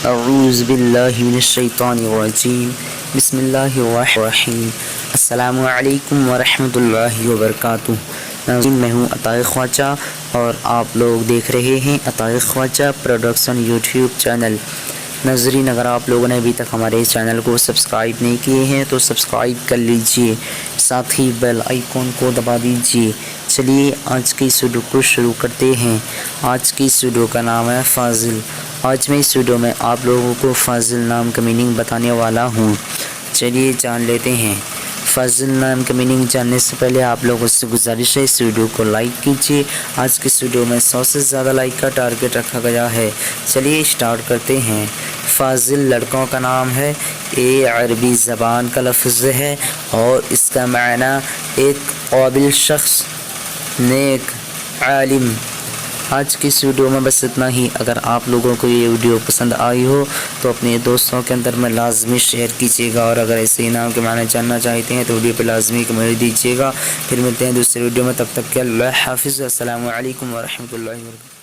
اعوذ باللہ من الشیطان الرجیم بسم اللہ الرحمن الرحیم السلام علیکم ورحمۃ اللہ وبرکاتہ۔ میں ہوں عطائے خواجہ اور آپ لوگ دیکھ رہے ہیں عطائے خواجہ پروڈکشن یوٹیوب چینل۔ ناظرین، اگر آپ لوگوں نے ابھی تک ہمارے چینل کو سبسکرائب نہیں کیے ہیں تو سبسکرائب کر لیجئے، ساتھ ہی بیل آئیکن کو دبا دیجئے۔ چلیے آج کی اس ویڈیو کو شروع کرتے ہیں۔ آج کی اس ویڈیو کا نام ہے فاضل۔ آج میں اس ویڈیو میں آپ لوگوں کو فاضل نام کا میننگ بتانے والا ہوں۔ چلیے جان لیتے ہیں۔ فاضل نام کا میننگ جاننے سے پہلے آپ لوگوں سے گزارش ہے اس ویڈیو کو لائک کیجیے۔ آج کی اس ویڈیو میں 100 سے زیادہ لائک کا ٹارگٹ رکھا گیا ہے۔ چلیے اسٹارٹ کرتے ہیں۔ فاضل لڑکوں کا نام ہے۔ یہ عربی زبان کا لفظ ہے اور اس کا معنی ایک قابل شخص، نیک، عالم۔ آج کی اس ویڈیو میں بس اتنا ہی۔ اگر آپ لوگوں کو یہ ویڈیو پسند آئی ہو تو اپنے دوستوں کے اندر میں لازمی شیئر کیجیے گا، اور اگر ایسے انعام کے معنی جاننا چاہتے ہیں تو ویڈیو پہ لازمی کمنٹ دیجیے گا۔ پھر ملتے ہیں دوسرے ویڈیو میں، تب تک کے اللہ حافظ۔ السلام علیکم ورحمۃ اللہ وبرکاتہ۔